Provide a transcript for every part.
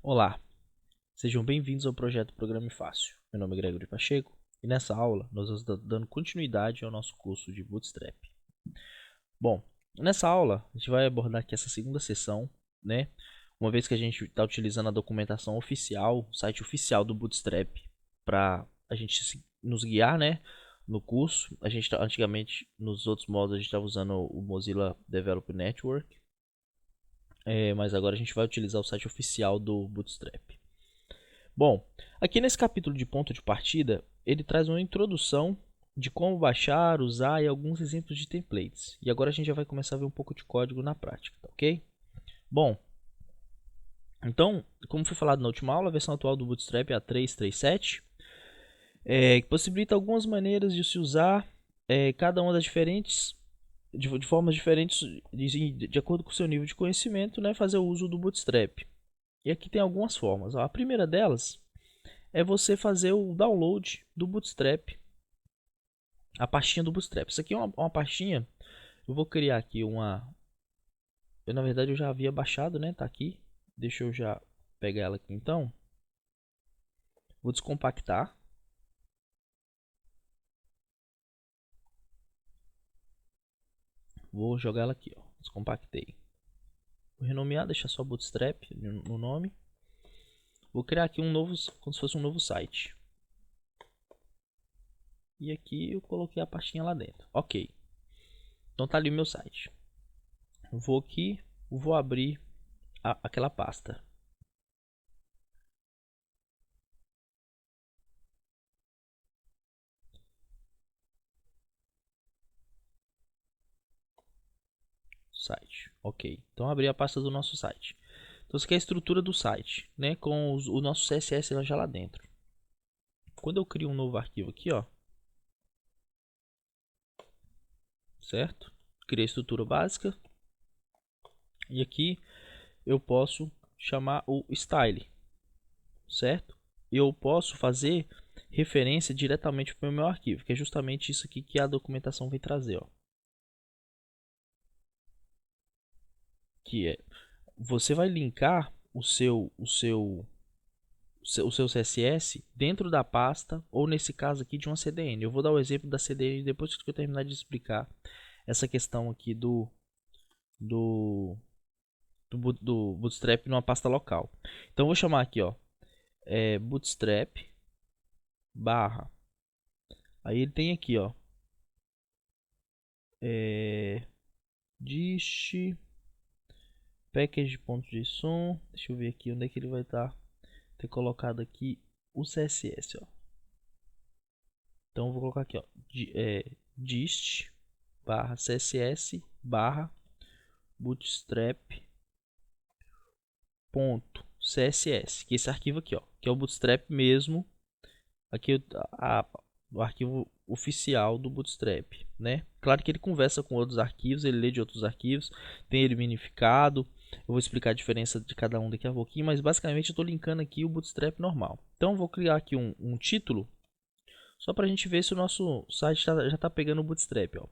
Olá, sejam bem-vindos ao projeto Programe Fácil. Meu nome é Gregory Pacheco e nessa aula nós vamos dando continuidade ao nosso curso de Bootstrap. Bom, nessa aula a gente vai abordar aqui essa segunda sessão, né? Uma vez que a gente está utilizando a documentação oficial, o site oficial do Bootstrap, para a gente nos guiar, né? No curso, antigamente nos outros modos a gente estava usando o Mozilla Developer Network, mas agora a gente vai utilizar o site oficial do Bootstrap. Bom, aqui nesse capítulo de ponto de partida, ele traz uma introdução de como baixar, usar e alguns exemplos de templates. E agora a gente já vai começar a ver um pouco de código na prática, tá ok? Bom, então, como foi falado na última aula, a versão atual do Bootstrap é a 3.3.7, que possibilita algumas maneiras de se usar cada uma das diferentes, de formas diferentes, de acordo com o seu nível de conhecimento, né, fazer o uso do Bootstrap. E aqui tem algumas formas. A primeira delas é você fazer o download do Bootstrap, a pastinha do Bootstrap. Isso aqui é uma pastinha, eu vou criar aqui uma... na verdade eu já havia baixado, né? Tá aqui. Deixa eu já pegar ela aqui então. Vou descompactar. Vou jogar ela aqui, ó. Descompactei. Vou renomear, deixar só Bootstrap no nome. Vou criar aqui um novo, como se fosse um novo site. E aqui eu coloquei a pastinha lá dentro. Ok. Então tá ali o meu site. Vou aqui, vou abrir aquela pasta. Site, ok. Então abri a pasta do nosso site. Então isso aqui é a estrutura do site, né? Com o nosso CSS já lá dentro. Quando eu crio um novo arquivo aqui, ó, certo? Criei a estrutura básica e aqui eu posso chamar o style, certo? Eu posso fazer referência diretamente para o meu arquivo, que é justamente isso aqui que a documentação vem trazer, ó. Que é, você vai linkar o seu CSS dentro da pasta, ou nesse caso aqui de uma CDN. Eu vou dar o exemplo da CDN depois que eu terminar de explicar essa questão aqui do, do Bootstrap numa pasta local. Então eu vou chamar aqui, ó, Bootstrap barra. Aí ele tem aqui, ó, dist package.json. Deixa eu ver aqui onde é que ele vai estar. Ter colocado aqui o CSS, ó. Então eu vou colocar aqui, ó, dist barra css barra bootstrap ponto css, que é esse arquivo aqui, ó, que é o bootstrap mesmo, aqui o arquivo oficial do Bootstrap, né? Claro que ele conversa com outros arquivos, ele lê de outros arquivos, tem ele minificado. Eu vou explicar a diferença de cada um daqui a pouquinho, mas basicamente eu estou linkando aqui o Bootstrap normal. Então eu vou criar aqui um título, só para a gente ver se o nosso site já está pegando o Bootstrap, ó.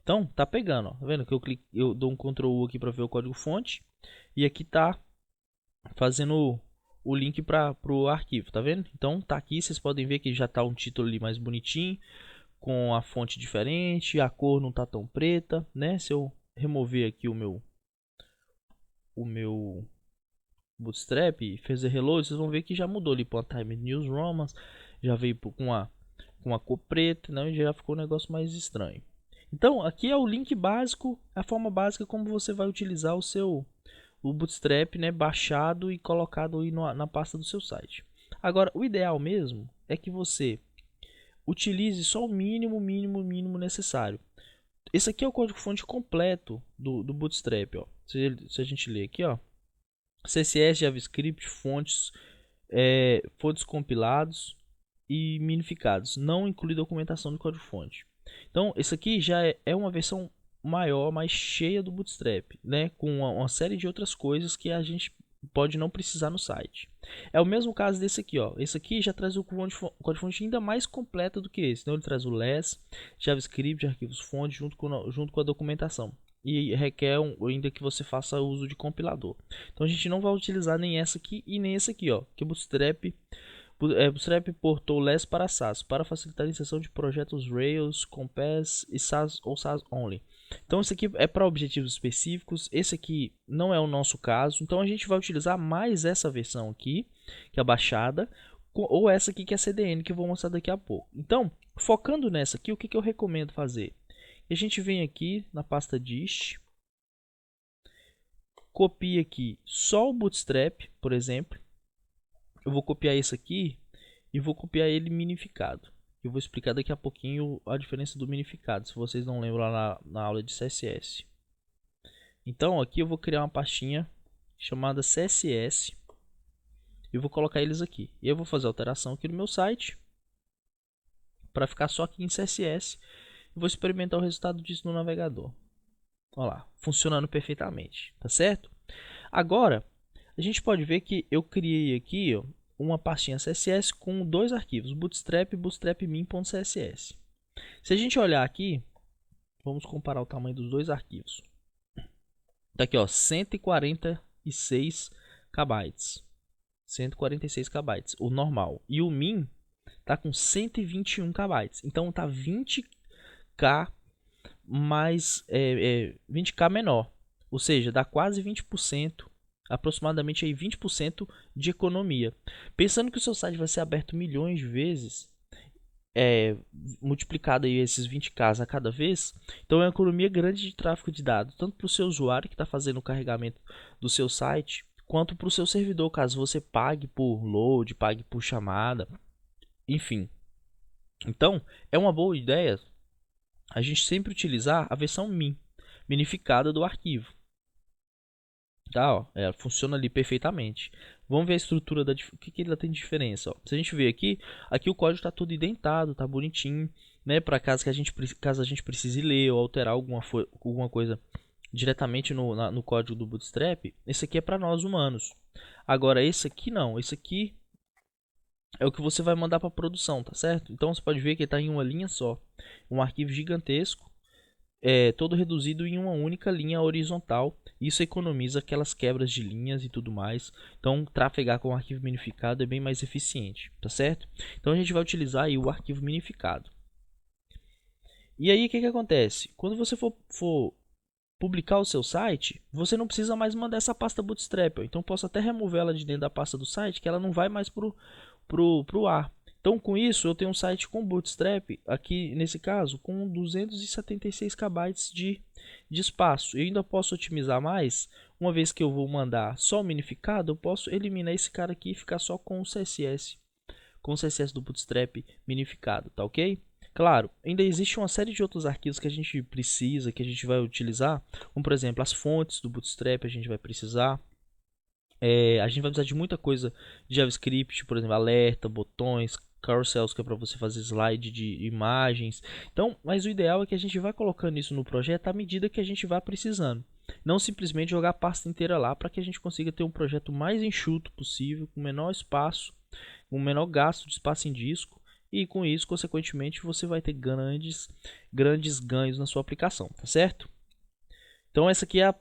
Então, tá pegando, ó. Tá vendo que eu dou um Ctrl U aqui para ver o código fonte e aqui tá fazendo o link para o arquivo, tá vendo? Então, tá aqui, vocês podem ver que já tá um título ali mais bonitinho, com a fonte diferente, a cor não tá tão preta, né? Se eu remover aqui o meu Bootstrap e fazer reload, vocês vão ver que já mudou ali para Time News Romans, já veio com a cor preta, né? E já ficou um negócio mais estranho. Então, aqui é o link básico, a forma básica como você vai utilizar o Bootstrap, né, baixado e colocado aí na pasta do seu site. Agora, o ideal mesmo é que você utilize só o mínimo necessário. Esse aqui é o código-fonte completo do Bootstrap, ó. Se a gente ler aqui, ó, CSS, JavaScript, fontes, fontes compilados e minificados, não inclui documentação de código-fonte. Então, esse aqui já é uma versão maior, mais cheia do Bootstrap, né? Com uma série de outras coisas que a gente pode não precisar no site. É o mesmo caso desse aqui, ó. Esse aqui já traz o código-fonte ainda mais completo do que esse. Então, ele traz o less, JavaScript, arquivos fonte junto com a documentação. e requer ainda que você faça uso de compilador. Então a gente não vai utilizar nem essa aqui e nem essa aqui, ó, que Bootstrap portou Less para SAS, para facilitar a inserção de projetos Rails, Compass e SAS ou SAS Only. Então esse aqui é para objetivos específicos, esse aqui não é o nosso caso, então a gente vai utilizar mais essa versão aqui, que é a baixada, ou essa aqui que é a CDN, que eu vou mostrar daqui a pouco. Então, focando nessa aqui, o que eu recomendo fazer? A gente vem aqui na pasta dist, copia aqui só o Bootstrap, por exemplo. Eu vou copiar esse aqui e vou copiar ele minificado. Eu vou explicar daqui a pouquinho a diferença do minificado, se vocês não lembram lá na aula de CSS. Então aqui eu vou criar uma pastinha chamada CSS e vou colocar eles aqui. E eu vou fazer alteração aqui no meu site para ficar só aqui em CSS. E vou experimentar o resultado disso no navegador. Olha lá, funcionando perfeitamente, tá certo? Agora, a gente pode ver que eu criei aqui, ó, uma pastinha CSS com dois arquivos, Bootstrap e bootstrapmin.css. Se a gente olhar aqui, vamos comparar o tamanho dos dois arquivos. Tá aqui, ó, 146 KB. 146 KB, o normal. E o min tá com 121 KB. Então tá 20K mais 20K menor. Ou seja, dá quase 20%. Aproximadamente aí 20% de economia. Pensando que o seu site vai ser aberto milhões de vezes, multiplicado aí esses 20K a cada vez, então é uma economia grande de tráfego de dados, tanto para o seu usuário que está fazendo o carregamento do seu site, quanto para o seu servidor, caso você pague por load, pague por chamada, enfim. Então, é uma boa ideia a gente sempre utilizar a versão minificada do arquivo. Tá, ó, ela funciona ali perfeitamente. Vamos ver a estrutura o que ela tem de diferença, ó. Se a gente ver aqui o código está todo indentado, tá bonitinho, né, para caso a gente precise ler ou alterar alguma coisa diretamente no código do Bootstrap. Esse aqui é para nós humanos. Agora esse aqui não, esse aqui é o que você vai mandar para produção, tá certo? Então você pode ver que está em uma linha só, um arquivo gigantesco, todo reduzido em uma única linha horizontal. Isso economiza aquelas quebras de linhas e tudo mais. Então, trafegar com o arquivo minificado é bem mais eficiente, tá certo? Então, a gente vai utilizar aí o arquivo minificado. E aí, o que acontece? Quando você for publicar o seu site, você não precisa mais mandar essa pasta Bootstrap. Então, posso até remover ela de dentro da pasta do site, que ela não vai mais pro ar. Então, com isso, eu tenho um site com Bootstrap, aqui nesse caso, com 276 KB de espaço. Eu ainda posso otimizar mais, uma vez que eu vou mandar só o minificado, eu posso eliminar esse cara aqui e ficar só com o CSS do Bootstrap minificado, tá ok? Claro, ainda existe uma série de outros arquivos que a gente precisa, que a gente vai utilizar, como por exemplo, as fontes do Bootstrap a gente vai precisar. A gente vai precisar de muita coisa de JavaScript, por exemplo, alerta, botões, carousels, que é para você fazer slide de imagens. Então, mas o ideal é que a gente vá colocando isso no projeto à medida que a gente vá precisando. Não simplesmente jogar a pasta inteira lá, para que a gente consiga ter um projeto mais enxuto possível, com menor espaço, com menor gasto de espaço em disco. E com isso, consequentemente, você vai ter grandes ganhos na sua aplicação, tá certo? Então essa aqui é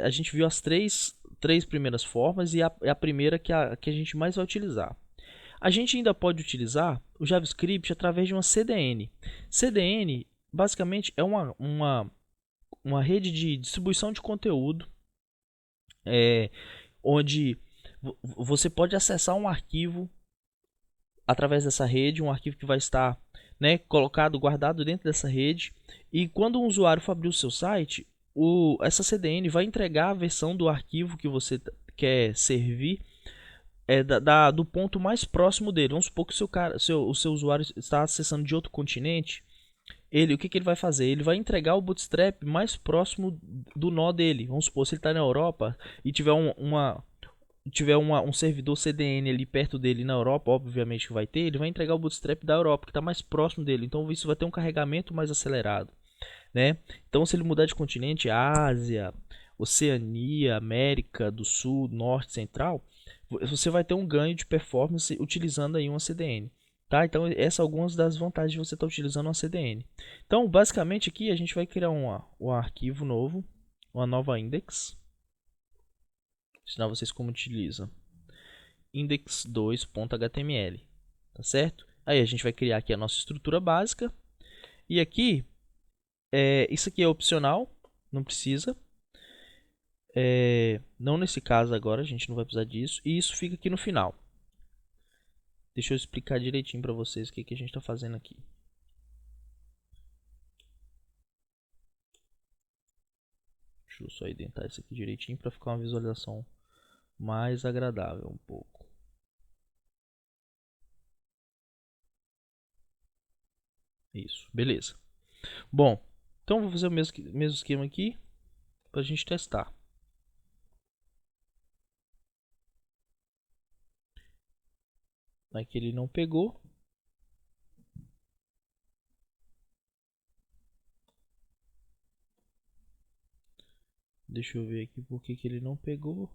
a gente viu as três primeiras formas e a primeira que a gente mais vai utilizar. A gente ainda pode utilizar o JavaScript através de uma CDN. CDN basicamente é uma rede de distribuição de conteúdo, onde você pode acessar um arquivo através dessa rede, um arquivo que vai estar, né, guardado dentro dessa rede, e quando um usuário for abrir o seu site, essa CDN vai entregar a versão do arquivo que você quer servir do ponto mais próximo dele. Vamos supor que o seu usuário está acessando de outro continente. O que ele vai fazer? Ele vai entregar o Bootstrap mais próximo do nó dele. Vamos supor, se ele está na Europa e tiver um servidor CDN ali perto dele na Europa, obviamente que vai ter, ele vai entregar o Bootstrap da Europa, que está mais próximo dele. Então isso vai ter um carregamento mais acelerado, né? Então se ele mudar de continente, Ásia, Oceania, América do Sul, Norte, Central, você vai ter um ganho de performance utilizando aí uma CDN. Tá? Então essas são algumas das vantagens de você estar utilizando uma CDN. Então basicamente aqui a gente vai criar um arquivo novo. uma nova index. Vou ensinar vocês como utiliza index2.html, tá certo? Aí a gente vai criar aqui a nossa estrutura básica. E aqui, isso aqui é opcional, não precisa. Não nesse caso agora, a gente não vai precisar disso. E isso fica aqui no final. Deixa eu explicar direitinho para vocês o que a gente está fazendo aqui. Deixa eu só indentar isso aqui direitinho para ficar uma visualização mais agradável um pouco. Isso, beleza. Bom, então vou fazer o mesmo esquema aqui para a gente testar. Aqui ele não pegou. Deixa eu ver aqui por que ele não pegou.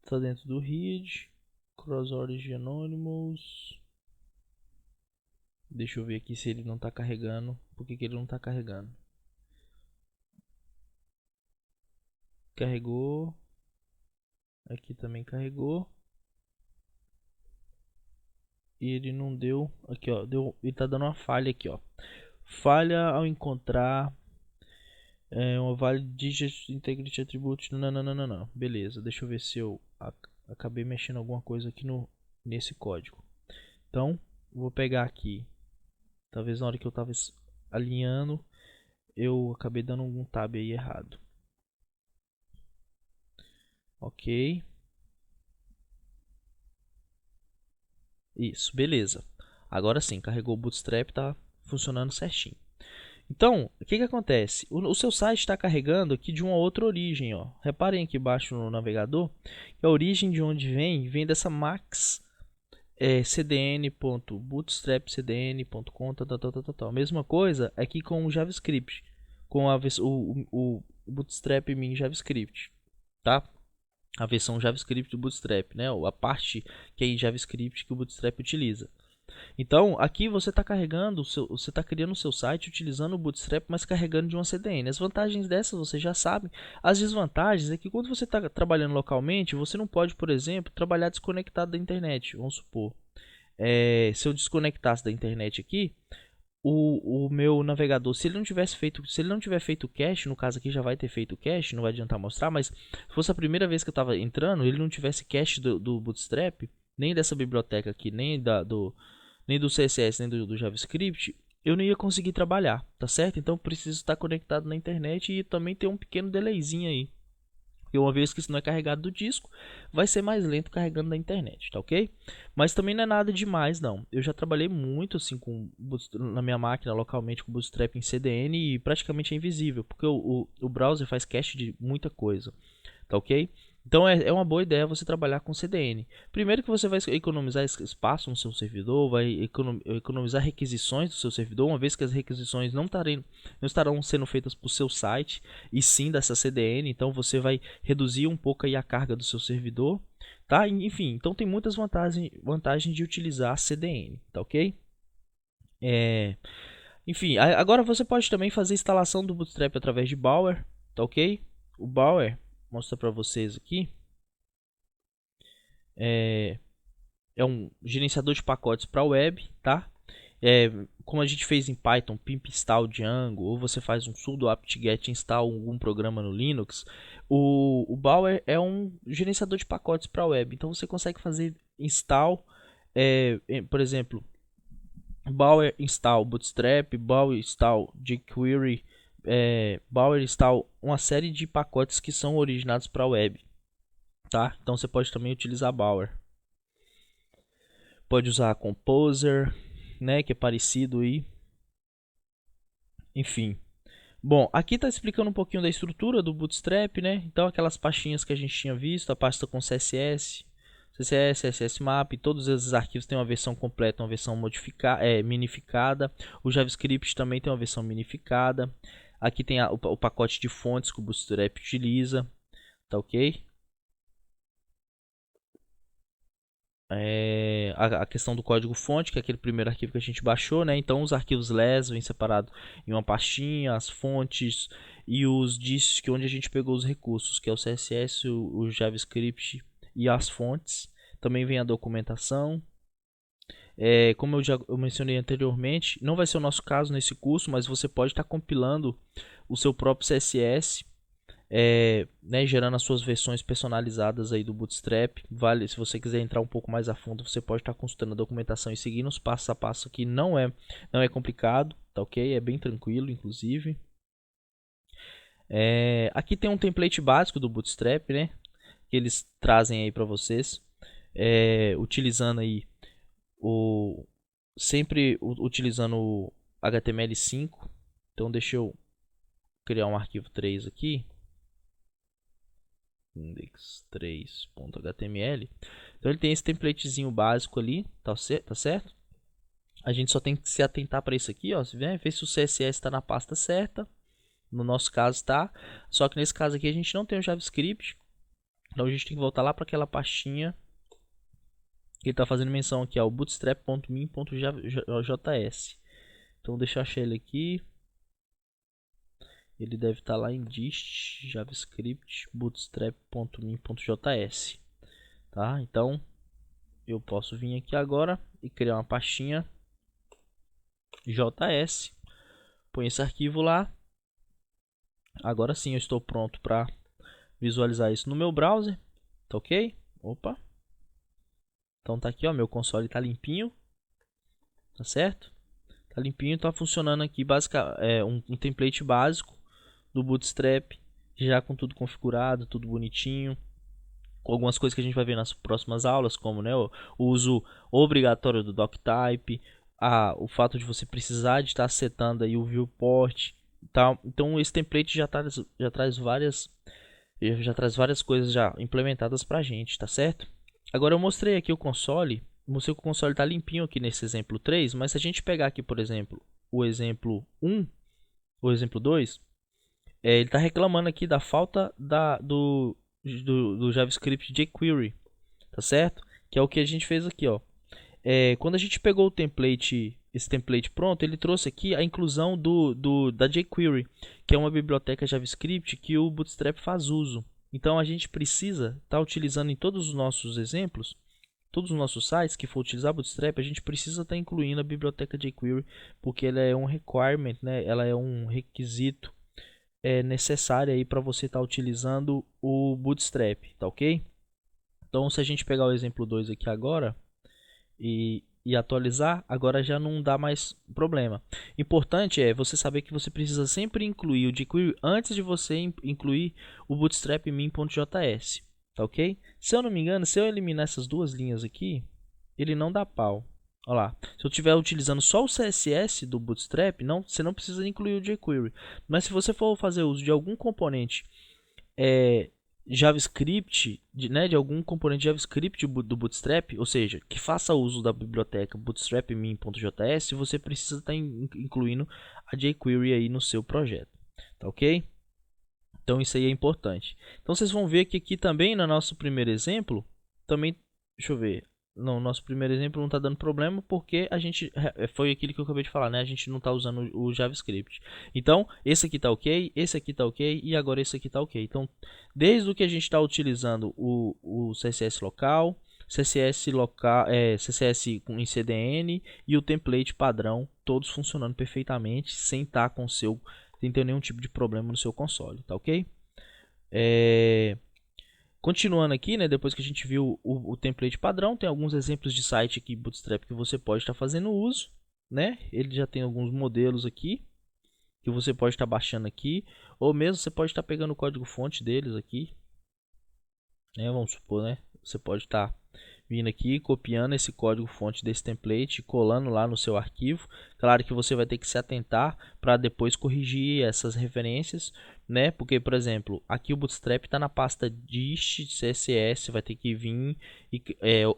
Está dentro do read. Cross origin anonymous. Deixa eu ver aqui se ele não está carregando. Por que ele não está carregando? Carregou. Aqui também carregou. E ele não deu. Aqui ó, ele está dando uma falha aqui ó. Falha ao encontrar uma valid digit integrity attribute. Não. Beleza, deixa eu ver se eu acabei mexendo alguma coisa aqui nesse código. Então, vou pegar aqui. Talvez na hora que eu estava alinhando, eu acabei dando algum tab aí errado. Ok. Isso, beleza. Agora sim, carregou o Bootstrap, tá funcionando certinho. Então, o que acontece? O seu site está carregando aqui de uma outra origem. Ó. Reparem aqui embaixo no navegador, que a origem de onde vem dessa max cdn.bootstrapcdn.com. Mesma coisa aqui com o JavaScript, com o Bootstrap min JavaScript, tá? A versão JavaScript do Bootstrap, né? A parte que é em JavaScript que o Bootstrap utiliza. Então, aqui você está carregando, você está criando o seu site utilizando o Bootstrap, mas carregando de uma CDN. As vantagens dessas você já sabe. As desvantagens é que quando você está trabalhando localmente, você não pode, por exemplo, trabalhar desconectado da internet. Vamos supor, se eu desconectasse da internet aqui, o meu navegador, se ele não tiver feito cache, no caso aqui já vai ter feito cache, não vai adiantar mostrar, mas se fosse a primeira vez que eu estava entrando, ele não tivesse cache do Bootstrap, nem dessa biblioteca aqui, nem do CSS, nem do JavaScript, eu não ia conseguir trabalhar, tá certo? Então eu preciso estar conectado na internet e também ter um pequeno delayzinho aí. Porque uma vez que isso não é carregado do disco, vai ser mais lento carregando na internet, tá ok? Mas também não é nada demais, não. Eu já trabalhei muito assim na minha máquina localmente com Bootstrap em CDN e praticamente é invisível, porque o browser faz cache de muita coisa, tá ok? Então é uma boa ideia você trabalhar com CDN. Primeiro que você vai economizar espaço no seu servidor, vai economizar requisições do seu servidor, uma vez que as requisições não estarão sendo feitas para o seu site, e sim dessa CDN, então você vai reduzir um pouco aí a carga do seu servidor, tá? Enfim, então tem muitas vantagens de utilizar a CDN, tá ok? Enfim, agora você pode também fazer a instalação do Bootstrap através de Bower, tá ok? O Bower, mostrar para vocês aqui, é um gerenciador de pacotes para web, tá? Como a gente fez em Python, pimp install Django, ou você faz um sudo apt-get install algum programa no Linux, o Bower é um gerenciador de pacotes para web, então você consegue fazer install, por exemplo, Bower install Bootstrap, Bower install jQuery, Bower install uma série de pacotes que são originados para web, tá? Então você pode também utilizar Bower. Pode usar Composer, né, que é parecido aí. Enfim. Bom, aqui está explicando um pouquinho da estrutura do Bootstrap, né? Então aquelas pastinhas que a gente tinha visto, a pasta com CSS, CSS Map, todos esses arquivos têm uma versão completa, uma versão minificada. O JavaScript também tem uma versão minificada. Aqui tem o pacote de fontes que o Bootstrap utiliza, tá ok? A questão do código fonte, que é aquele primeiro arquivo que a gente baixou, né? Então os arquivos LES vêm separados em uma pastinha, as fontes e os disks que onde a gente pegou os recursos, que é o CSS, o JavaScript e as fontes. Também vem a documentação. Como eu mencionei anteriormente, não vai ser o nosso caso nesse curso, mas você pode estar compilando o seu próprio CSS, né, gerando as suas versões personalizadas aí do Bootstrap. Se você quiser entrar um pouco mais a fundo, você pode estar consultando a documentação e seguindo os passos a passo, que não é complicado, tá ok? É bem tranquilo, inclusive. Aqui tem um template básico do Bootstrap, né, que eles trazem aí para vocês, utilizando aí sempre utilizando o HTML5. Então deixa eu criar um arquivo 3 aqui, index3.html. Então ele tem esse templatezinho básico ali, tá certo? A gente só tem que se atentar para isso aqui, ó, ver se o CSS está na pasta certa. No nosso caso tá, só que nesse caso aqui a gente não tem o JavaScript, então a gente tem que voltar lá para aquela pastinha que ele está fazendo menção aqui, ó, bootstrap.min.js. Então deixa eu achar ele aqui. Ele deve estar lá em dist javascript bootstrap.min.js, tá? Então eu posso vir aqui agora e criar uma pastinha JS. Põe esse arquivo lá. Agora sim eu estou pronto para visualizar isso no meu browser, tá ok? Opa! Então tá aqui, ó, meu console tá limpinho, tá certo? Tá limpinho, tá funcionando aqui um template básico do Bootstrap, já com tudo configurado, tudo bonitinho, com algumas coisas que a gente vai ver nas próximas aulas, como, né, o uso obrigatório do doctype, o fato de você precisar de estar setando aí o viewport, tá? Então esse template já traz várias coisas já implementadas pra gente, tá certo? Agora eu mostrei aqui o console, mostrei que o console está limpinho aqui nesse exemplo 3, mas se a gente pegar aqui, por exemplo, o exemplo 1, o exemplo 2, ele está reclamando aqui da falta do JavaScript jQuery, tá certo? Que é o que a gente fez aqui, ó. Quando a gente pegou esse template pronto, ele trouxe aqui a inclusão da jQuery, que é uma biblioteca JavaScript que o Bootstrap faz uso. Então a gente precisa estar utilizando em todos os nossos exemplos, todos os nossos sites que for utilizar Bootstrap, a gente precisa estar incluindo a biblioteca jQuery, porque ela é um requirement, né? Ela é um requisito necessário aí para você estar utilizando o Bootstrap, tá ok? Então se a gente pegar o exemplo 2 aqui agora e atualizar, agora já não dá mais problema. Importante é você saber que você precisa sempre incluir o jQuery antes de você incluir o Bootstrap min.js, tá ok? Se eu não me engano, se eu eliminar essas duas linhas aqui, ele não dá pau. Olha lá, se eu estiver utilizando só o CSS do Bootstrap, você não precisa incluir o jQuery. Mas se você for fazer uso de algum componente JavaScript, de algum componente JavaScript do Bootstrap, ou seja, que faça uso da biblioteca bootstrap min.js, você precisa estar incluindo a jQuery aí no seu projeto, tá ok? Então isso aí é importante. Então vocês vão ver que aqui também no nosso primeiro exemplo, também, deixa eu ver, no nosso primeiro exemplo não está dando problema porque a gente, foi aquilo que eu acabei de falar, né? A gente não está usando o JavaScript. Então, esse aqui está ok, esse aqui está ok e agora esse aqui está ok. Então, desde o que a gente está utilizando o CSS local, CSS em CDN e o template padrão, todos funcionando perfeitamente, sem ter nenhum tipo de problema no seu console, tá ok? Continuando aqui, né, depois que a gente viu o template padrão, tem alguns exemplos de site aqui Bootstrap que você pode estar fazendo uso, né? Ele já tem alguns modelos aqui que você pode estar baixando aqui, ou mesmo você pode estar pegando o código-fonte deles aqui, né? Vamos supor, né? Você pode estar vindo aqui, copiando esse código-fonte desse template, colando lá no seu arquivo. Claro que você vai ter que se atentar para depois corrigir essas referências, né? Porque, por exemplo, aqui o Bootstrap está na pasta dist CSS, vai ter que vir e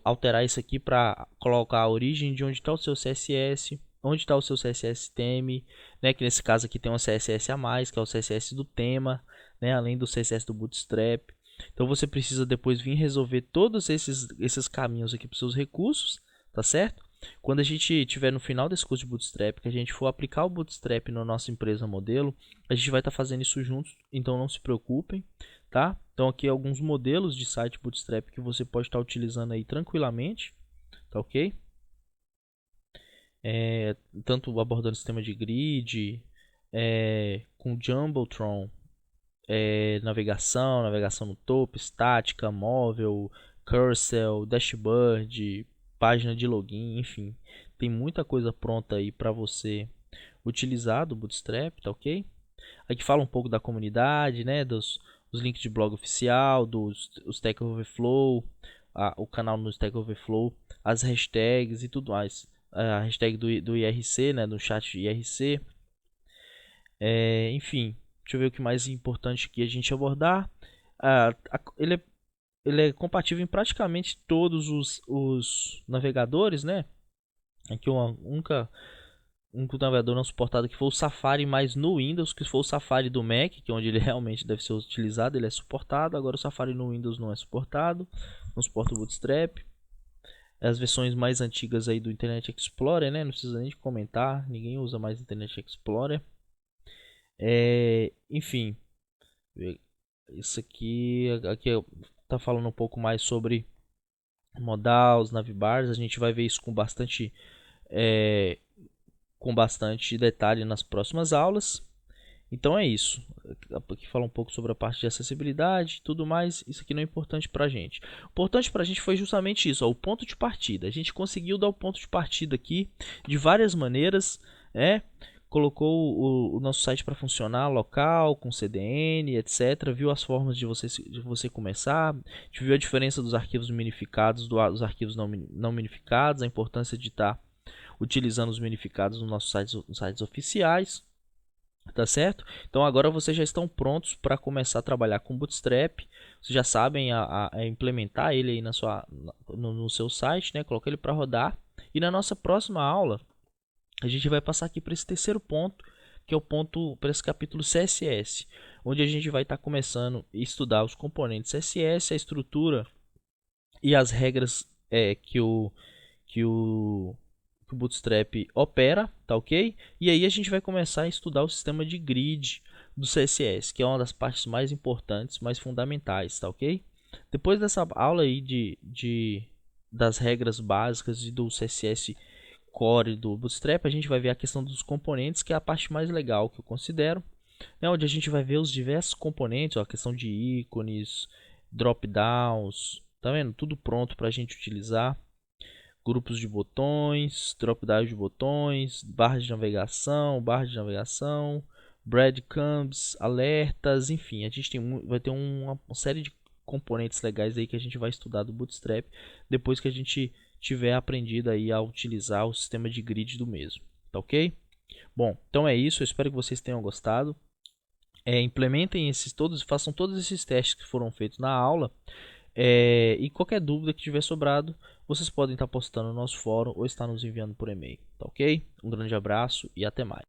alterar isso aqui para colocar a origem de onde está o seu CSS, onde está o seu CSS theme, né? Que nesse caso aqui tem um CSS a mais, que é o CSS do tema, né? Além do CSS do Bootstrap. Então você precisa depois vir resolver todos esses caminhos aqui para os seus recursos, tá certo? Quando a gente tiver no final desse curso de Bootstrap, que a gente for aplicar o Bootstrap na nossa empresa modelo, a gente vai estar fazendo isso juntos, então não se preocupem, tá? Então aqui alguns modelos de site Bootstrap que você pode estar utilizando aí tranquilamente, tá ok? Tanto abordando sistema de grid, com Jumbotron, navegação no topo, estática, móvel, cursor, dashboard, página de login, enfim. Tem muita coisa pronta aí para você utilizar do Bootstrap, tá ok? Aqui fala um pouco da comunidade, né, os links de blog oficial, dos Stack Overflow, o canal no Stack Overflow, as hashtags e tudo mais. A hashtag do IRC, né, do chat de IRC. Enfim, deixa eu ver o que mais importante que a gente abordar. Ele é compatível em praticamente todos os navegadores, né? Aqui uma único navegador não suportado que foi o Safari, mas no Windows, que foi o Safari do Mac, que é onde ele realmente deve ser utilizado, ele é suportado. Agora o Safari no Windows não é suportado, não suporta o Bootstrap. As versões mais antigas aí do Internet Explorer, né? Não precisa nem de comentar, ninguém usa mais Internet Explorer. Enfim, isso aqui tá falando um pouco mais sobre modals, navbars. A gente vai ver isso com bastante detalhe nas próximas aulas. Então é isso. Aqui fala um pouco sobre a parte de acessibilidade e tudo mais. Isso aqui não é importante pra gente. O importante pra gente foi justamente isso, o ponto de partida. A gente conseguiu dar o ponto de partida aqui de várias maneiras, colocou o nosso site para funcionar local, com CDN, etc. Viu as formas de você começar. A gente viu a diferença dos arquivos minificados dos arquivos não minificados, a importância de estar utilizando os minificados nos nossos sites oficiais. Tá certo? Então agora vocês já estão prontos para começar a trabalhar com Bootstrap. Vocês já sabem a implementar ele aí no seu site, né? Colocar ele para rodar. E na nossa próxima aula, a gente vai passar aqui para esse terceiro ponto, que é o ponto para esse capítulo CSS, onde a gente vai estar começando a estudar os componentes CSS, a estrutura e as regras que o Bootstrap opera, tá ok? E aí a gente vai começar a estudar o sistema de grid do CSS, que é uma das partes mais importantes, mais fundamentais, tá ok? Depois dessa aula aí das regras básicas e do CSS Core do Bootstrap, a gente vai ver a questão dos componentes, que é a parte mais legal que eu considero, onde a gente vai ver os diversos componentes, a questão de ícones, drop-downs, tá vendo? Tudo pronto para a gente utilizar. Grupos de botões, drop-down de botões, barra de navegação, breadcrumbs, alertas, enfim, a gente vai ter uma série de componentes legais aí que a gente vai estudar do Bootstrap depois que a gente tiver aprendido aí a utilizar o sistema de grid do mesmo, tá ok? Bom, então é isso, eu espero que vocês tenham gostado. Implementem façam todos esses testes que foram feitos na aula. E qualquer dúvida que tiver sobrado, vocês podem estar postando no nosso fórum ou estar nos enviando por e-mail, tá ok? Um grande abraço e até mais.